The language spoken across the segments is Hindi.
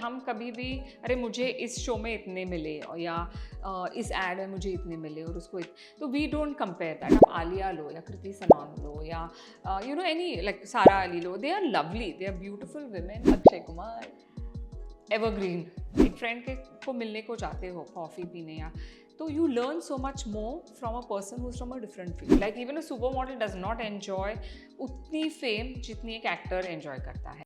हम कभी भी अरे मुझे इस शो में इतने मिले और या इस एड में मुझे इतने मिले और उसको तो वी डोंट कंपेयर दैट। आप आलिया लो या कृति सनॉन लो या you know any like Sara Ali लो, they are lovely, they are beautiful women. Akshay Kumar evergreen. एक फ्रेंड के को मिलने को जाते हो कॉफ़ी पीने या तो you learn so much more from a person who is from a different field. Like even a super model does not enjoy उतनी फेम जितनी एक एक्टर एन्जॉय करता है।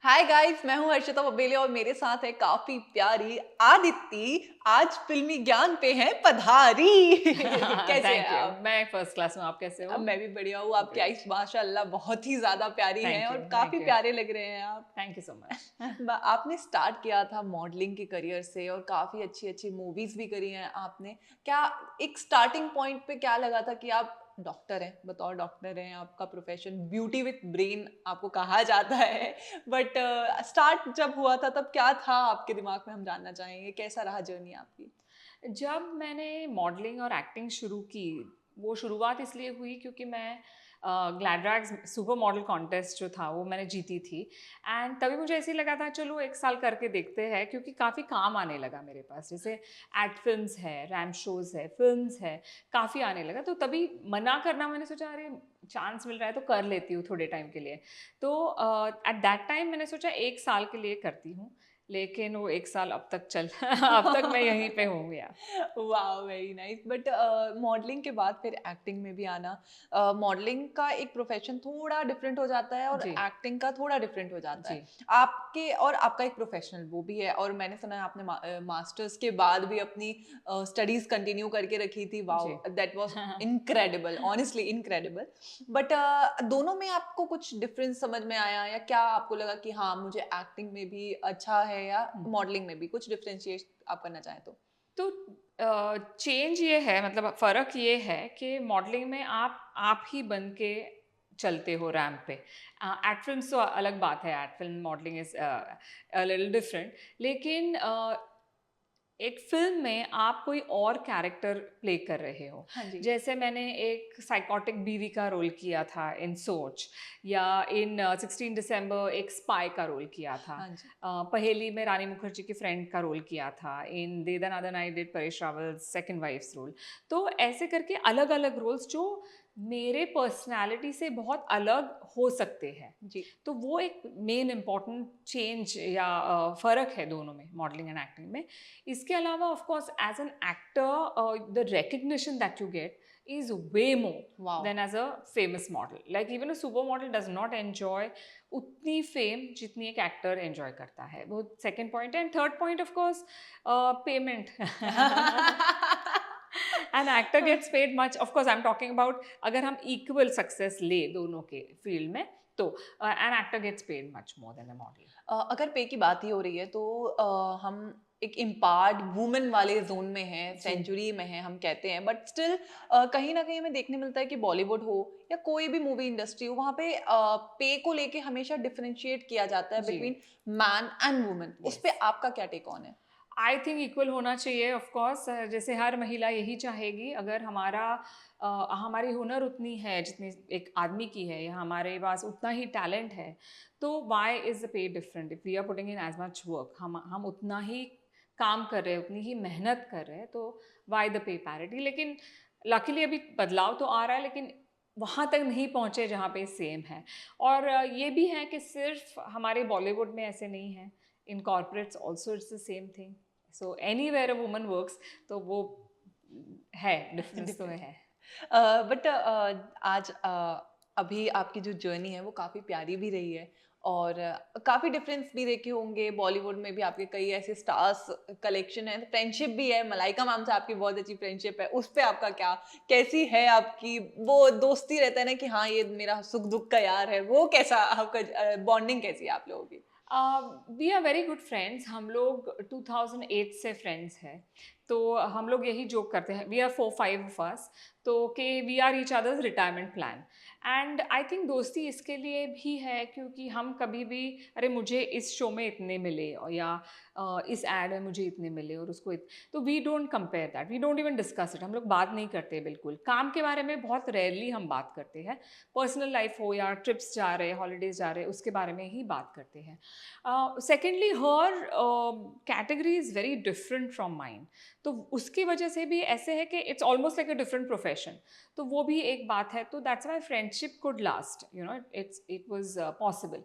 हाय गाइस, मैं हूं हर्षिता बबेले और मेरे साथ है काफी प्यारी आदित्य। आज फिल्मी ज्ञान पे हैं पधारी। कैसे हैं थैंक यू। आप? मैं फर्स्ट क्लास में, आप कैसे हो? मैं भी बढ़िया हूँ। आपकी आईज माशाल्लाह बहुत ही ज्यादा प्यारी हैं और काफी थैंक यू, प्यारे लग रहे हैं आप। Thank you so much. आपने स्टार्ट किया था मॉडलिंग के करियर से और काफी अच्छी अच्छी मूवीज भी करी हैं आपने। क्या एक स्टार्टिंग पॉइंट पे क्या लगा था कि आप डॉक्टर हैं, बतौर डॉक्टर हैं, आपका प्रोफेशन ब्यूटी विथ ब्रेन आपको कहा जाता है, बट स्टार्ट जब हुआ था तब क्या था आपके दिमाग में, हम जानना चाहेंगे। कैसा रहा जर्नी आपकी? जब मैंने मॉडलिंग और एक्टिंग शुरू की, वो शुरुआत इसलिए हुई क्योंकि मैं ग्लैड्रैग्स सुपर मॉडल कॉन्टेस्ट जो था वो मैंने जीती थी। एंड तभी मुझे ऐसे ही लगा था चलो एक साल करके देखते हैं, क्योंकि काफ़ी काम आने लगा मेरे पास। जैसे एड फिल्म्स है, रैम शोज़ है, फिल्म्स है, काफ़ी आने लगा। तो तभी मना करना, मैंने सोचा अरे चांस मिल रहा है तो कर लेती हूँ थोड़े टाइम के लिए। तो एट दैट टाइम मैंने सोचा एक साल के लिए करती हूँ, लेकिन वो एक साल अब तक चल अब तक मैं यहीं पे हूँ या। वाह, वेरी नाइस। बट मॉडलिंग के बाद फिर एक्टिंग में भी आना, मॉडलिंग का एक प्रोफेशन थोड़ा डिफरेंट हो जाता है और जी, एक्टिंग का थोड़ा डिफरेंट हो जाता जी। है। आपके और आपका एक प्रोफेशनल वो भी है, और मैंने सुना है आपने मास्टर्स के बाद भी अपनी स्टडीज कंटिन्यू करके रखी थी। जी। Wow, that was incredible, honestly incredible. But दोनों में आपको कुछ डिफरेंस समझ में आया, या क्या आपको लगा कि हाँ मुझे एक्टिंग में भी अच्छा है, या मॉडलिंग में भी कुछ डिफरेंशिएट आप करना चाहें तो? तो चेंज ये है, मतलब फ़र्क ये है कि मॉडलिंग में आप ही बन के चलते हो रैंप पे। एड फ़िल्म्स तो अलग बात है, ad film modelling is a little different. लेकिन एक फ़िल्म में आप कोई और कैरेक्टर प्ले कर रहे हो। हाँ जी। जैसे मैंने एक साइकोटिक बीवी का रोल किया था इन सोच, या इन 16 दिसंबर एक स्पाई का रोल किया था। हाँ जी। पहेली में रानी मुखर्जी की फ्रेंड का रोल किया था। In De Danadan I did Paresh Rawal second wife's role. तो ऐसे करके अलग-अलग रोल्स जो मेरे पर्सनैलिटी से बहुत अलग हो सकते हैं। जी। तो वो एक मेन इम्पॉर्टेंट चेंज या फ़र्क है दोनों में, मॉडलिंग एंड एक्टिंग में। इसके अलावा of course as an actor the recognition that you get is way more wow! than as a famous model. Like even a super model does not enjoy उतनी फेम जितनी एक एक्टर एंजॉय करता है। वो सेकंड पॉइंट है। And third point of course payment. An actor gets paid much, of course I am talking about अगर हम इक्वल सक्सेस ले दोनों के फील्ड में, तो an actor gets paid much more than a model. अगर पे की बात ही हो रही है तो हम एक इम्पावर्ड वुमेन वाले जोन में हैं, जी, सेंचुरी में हैं हम कहते हैं, बट स्टिल कहीं ना कहीं हमें देखने मिलता है कि बॉलीवुड हो या कोई भी मूवी इंडस्ट्री हो, वहाँ पे पे को लेके हमेशा डिफरेंशिएट किया जाता है जी, बिटवीन मैन एंड वुमेन। उस पे यस। आपका क्या टेक ऑन है? आई थिंक इक्वल होना चाहिए ऑफ कोर्स। जैसे हर महिला यही चाहेगी, अगर हमारी हुनर उतनी है जितनी एक आदमी की है, या हमारे पास उतना ही टैलेंट है, तो why is the pay different if we are putting in as much work. हम उतना ही काम कर रहे हैं, उतनी ही मेहनत कर रहे हैं, तो वाई द पे पैरिटी। लेकिन लकीली अभी बदलाव तो आ रहा है, लेकिन वहाँ तक नहीं पहुँचे जहाँ पे सेम है। और ये भी है कि सिर्फ हमारे बॉलीवुड में ऐसे नहीं है, in corporates also it's the same thing. So anywhere a woman works, तो वो है, डिफरेंस तो डिफरेंस। है। बट आज अभी आपकी जो जर्नी है वो काफ़ी प्यारी भी रही है, और काफ़ी डिफरेंस भी देखे होंगे। बॉलीवुड में भी आपके कई ऐसे स्टार्स कलेक्शन है, फ्रेंडशिप भी है, मलाइका मैम से आपकी बहुत अच्छी फ्रेंडशिप है। उस पे आपका क्या, कैसी है आपकी वो दोस्ती? रहता है ना कि हाँ ये मेरा सुख दुख का यार है, वो कैसा आपका बॉन्डिंग कैसी है आप लोगों की? We are very good friends. हम लोग 2008 से फ्रेंड्स हैं। तो हम लोग यही जोक करते हैं, वी आर 4-5 ऑफ अस, तो कि we are each others retirement plan. And I think दोस्ती इसके लिए भी है क्योंकि हम कभी भी, अरे मुझे इस शो में इतने मिले, और या इस एड में मुझे इतने मिले और उसको तो we don't compare that, we don't even discuss it. हम लोग बात नहीं करते बिल्कुल, काम के बारे में बहुत रेयरली हम बात करते हैं। पर्सनल लाइफ हो या ट्रिप्स जा रहे, हॉलीडेज जा रहे, उसके बारे में ही बात करते हैं। Secondly, her category is very different from mind, तो उसकी वजह से भी ऐसे है कि it's almost like a different profession, तो वो भी एक बात है। तो that's why friendship could last, you know, it was possible.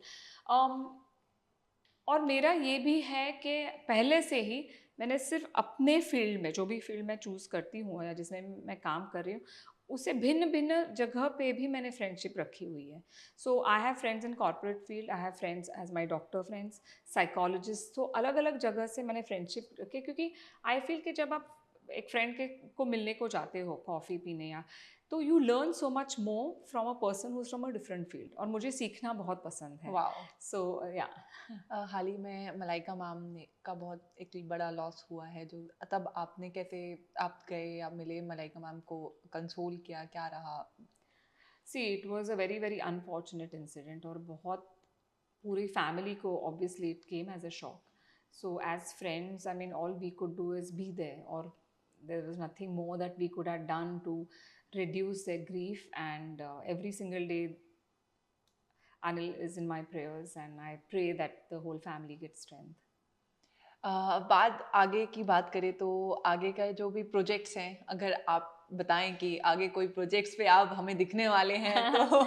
और मेरा ये भी है कि पहले से ही मैंने सिर्फ अपने फील्ड में, जो भी फील्ड मैं चूज़ करती हूँ या जिसमें मैं काम कर रही हूँ, उससे भिन्न भिन्न जगह पे भी मैंने फ्रेंडशिप रखी हुई है। So I have friends in corporate field, I have friends as my doctor friends, psychologist, तो अलग अलग जगह से मैंने फ्रेंडशिप रखी, क्योंकि आई फील कि जब आप एक फ्रेंड के को मिलने को जाते हो कॉफ़ी पीने, या तो you learn so much more from a person who is from a different field, और मुझे सीखना बहुत पसंद है। वाओ। सो या हाल ही में मलाइका मैम ने का बहुत एक बड़ा लॉस हुआ है, जो तब आपने कैसे, आप गए, आप मिले मलाइका मैम को, कंसोल किया, क्या रहा? See it was a very very unfortunate incident, और बहुत पूरी फैमिली को obviously it came as a shock. So as friends, I mean, all we could do is be there, और there was nothing more that we could have done to reduce their grief. And every single day Anil is in my prayers, and I pray that the whole family gets strength. बात आगे की बात करें तो आगे का जो भी प्रोजेक्ट्स हैं, अगर आप बताएं कि आगे कोई प्रोजेक्ट्स पे आप हमें दिखने वाले हैं तो।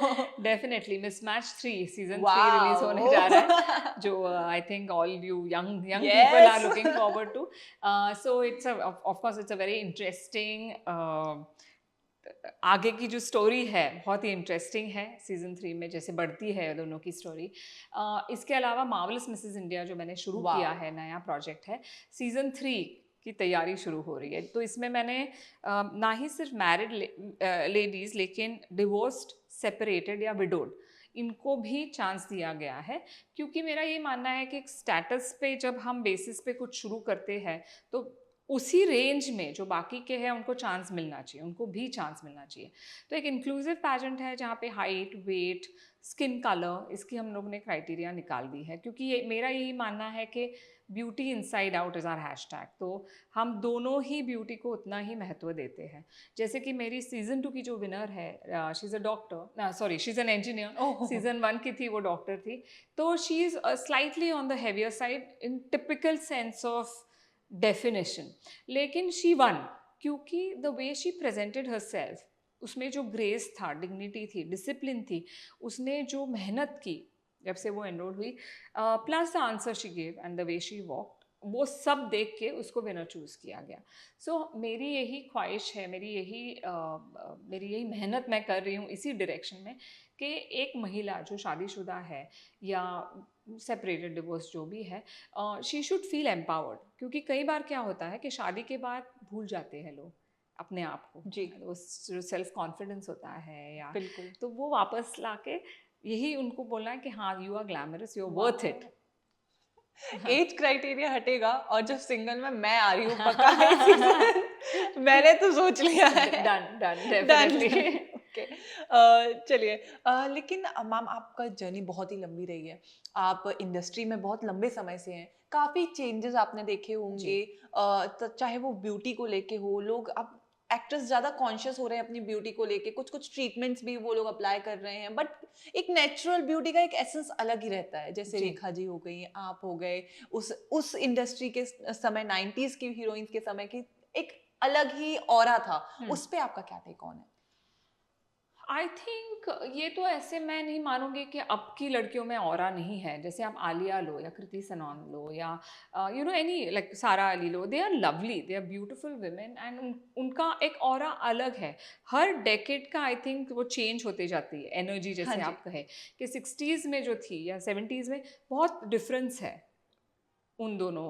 डेफिनेटली मिसमैच 3 सीजन 3 रिलीज होने वाओ। जा रहा है, जो I think all you young young people are yes. Looking forward to. So it's of course it's a very interesting, आगे की जो स्टोरी है बहुत ही इंटरेस्टिंग है सीजन 3 में, जैसे बढ़ती है दोनों की स्टोरी। इसके अलावा मार्वलस मिसेस इंडिया जो मैंने शुरू किया वाओ। है, नया प्रोजेक्ट है, सीजन 3 की तैयारी शुरू हो रही है। तो इसमें मैंने ना ही सिर्फ मैरिड लेडीज़, लेकिन डिवोर्स्ड, सेपरेटेड या विडोड, इनको भी चांस दिया गया है, क्योंकि मेरा ये मानना है कि एक स्टेटस पे जब हम बेसिस पे कुछ शुरू करते हैं, तो उसी रेंज में जो बाकी के हैं उनको चांस मिलना चाहिए, उनको भी चांस मिलना चाहिए। तो एक इंक्लूसिव पैजेंट है जहाँ पे हाइट, वेट, स्किन कलर, इसकी हम लोग ने क्राइटेरिया निकाल दी है, क्योंकि ये मेरा यही मानना है कि beauty inside out is our hashtag. तो हम दोनों ही ब्यूटी को उतना ही महत्व देते हैं। जैसे कि मेरी सीजन 2 की जो विनर है, she is a doctor, sorry, she is an engineer. Oh. Season 1 की थी, वो डॉक्टर थी। तो she is slightly on the heavier side in typical sense of definition, लेकिन शी वन, क्योंकि the way she presented her self, उसमें जो ग्रेस था, डिग्निटी थी, डिसिप्लिन थी, उसने जो मेहनत की जब से वो एनरोल हुई, plus the answer she gave and the way she walked, वो सब देख के उसको विनर चूज़ किया गया। सो मेरी यही ख्वाहिश है, मेरी यही मेहनत मैं कर रही हूँ इसी डायरेक्शन में, कि एक महिला जो शादीशुदा है या सेपरेटेड, डिवोर्स जो भी है, शी शुड फील एम्पावर्ड, क्योंकि कई बार क्या होता है कि शादी के बाद भूल जाते हैं लोग अपने आप को, जी। वो जो सेल्फ कॉन्फिडेंस होता है, या बिल्कुल। तो वो वापस लाके यही उनको बोलना है कि हाँ, you are glamorous, you are worth it. Age criteria हटेगा और जब सिंगल में मैं आ रही हूँ पक्का है सीजन, मैंने तो सोच लिया है। Done done done. Definitely. Okay. चलिए, लेकिन मैम आपका जर्नी बहुत ही लंबी रही है, आप इंडस्ट्री में बहुत लंबे समय से हैं, काफ़ी चेंजेस आपने देखे जी। होंगे, चाहे वो ब्यूटी को लेके हो, लोग अब एक्टर्स ज़्यादा कॉन्शियस हो रहे हैं अपनी ब्यूटी को लेके, कुछ कुछ ट्रीटमेंट्स भी वो लोग अप्लाई कर रहे हैं, बट एक नेचुरल ब्यूटी का एक एसेंस अलग ही रहता है, जैसे जी। रेखा जी हो गई, आप हो गए, उस इंडस्ट्री के समय 90s की हीरोइंस के समय की एक अलग ही ऑरा था, उस पे आपका क्या टेक ऑन है? आई थिंक ये तो ऐसे मैं नहीं मानूंगी कि अब की लड़कियों में ऑरा नहीं है। जैसे आप आलिया लो या कृति सनॉन लो या you know any like Sara Ali लो, they are lovely, they are beautiful women, and उनका एक ऑरा अलग है। हर डेकेड का आई थिंक वो चेंज होते जाती है एनर्जी, हाँ जैसे जी। आप कहे कि 60s में जो थी या 70s में बहुत डिफरेंस है उन दोनों,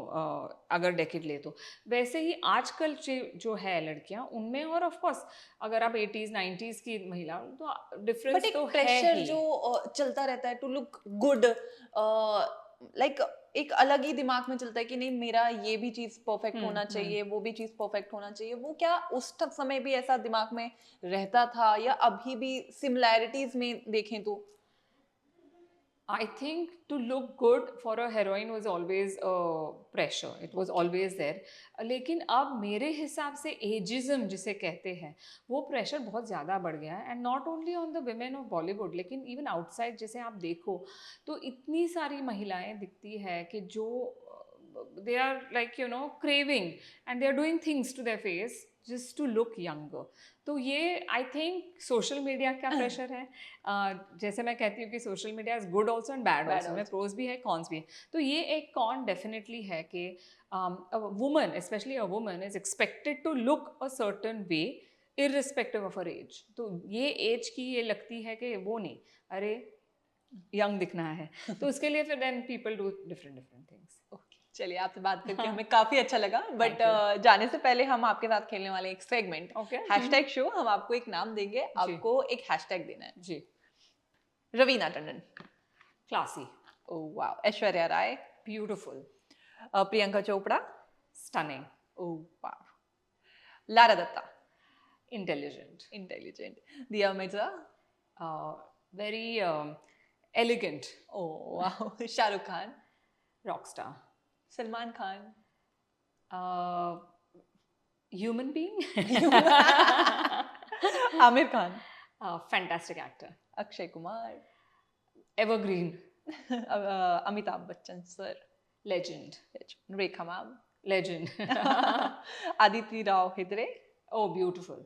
अगर डेकेड ले तो। वैसे ही आजकल जो है लड़कियां उनमें, और ऑफ कोर्स अगर आप 80s 90s की महिला तो बट डिफरेंस एक तो है प्रेशर ही। जो चलता रहता है टू लुक गुड, लाइक एक अलग ही दिमाग में चलता है कि नहीं मेरा ये भी चीज परफेक्ट होना चाहिए, वो भी चीज परफेक्ट होना चाहिए, वो क्या उस समय भी ऐसा दिमाग में रहता था या अभी भी सिमिलैरिटीज में देखें तो? I think to look good for a heroine was always a pressure. It was always there. लेकिन अब मेरे हिसाब से एजिज्म जिसे कहते हैं वो प्रेशर बहुत ज़्यादा बढ़ गया है and not only on the women of Bollywood लेकिन इवन आउटसाइड जैसे आप देखो तो इतनी सारी महिलाएं दिखती है कि जो they are like craving and they are doing things to their face just to look younger. तो ये आई थिंक सोशल मीडिया का प्रेशर है. जैसे मैं कहती हूँ कि social media is good also and bad also, में प्रोज भी है कॉन्स भी है. तो ये एक कॉन डेफिनेटली है कि woman specially a woman is expected to look a certain way irrespective of her age. तो ये एज की ये लगती है कि वो नहीं, अरे यंग दिखना है. तो उसके लिए फिर then people do different different things. चलिए आपसे बात करके हमें काफी अच्छा लगा, बट जाने से पहले हम आपके साथ खेलने वाले एक सेगमेंट हैशटैग शो. हम आपको एक नाम देंगे, आपको एक हैशटैग देना है. जी. Raveena Tandon. Classy. Oh wow. Aishwarya Rai. Beautiful. Priyanka Chopra. Stunning. Oh wow. Lara Dutta. Intelligent. Intelligent. Dia Mirza. Very elegant. Oh wow. Shahrukh Khan. Rockstar. Salman Khan. Human being. Aamir Khan. Fantastic actor. Akshay Kumar. Evergreen. Amitabh Bachchan sir. Legend. Rekha ma'am. Legend. Aditi Rao Hydari. Oh, beautiful.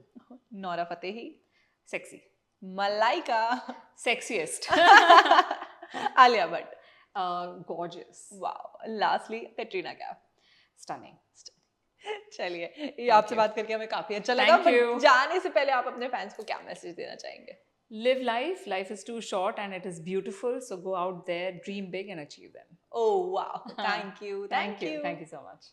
Nora Fatehi. Sexy. Malaika. Sexiest. Alia Bhatt. Gorgeous. Wow. Lastly Katrina Kaif. Stunning. चलिए, ये आपसे बात करके हमें काफी अच्छा लगा. बट जाने से पहले आप अपने फैंस को क्या मैसेज देना चाहेंगे? Live life. Life is too short and it is beautiful. So go out there, dream big and achieve them. Oh wow. Thank you. Thank you so much.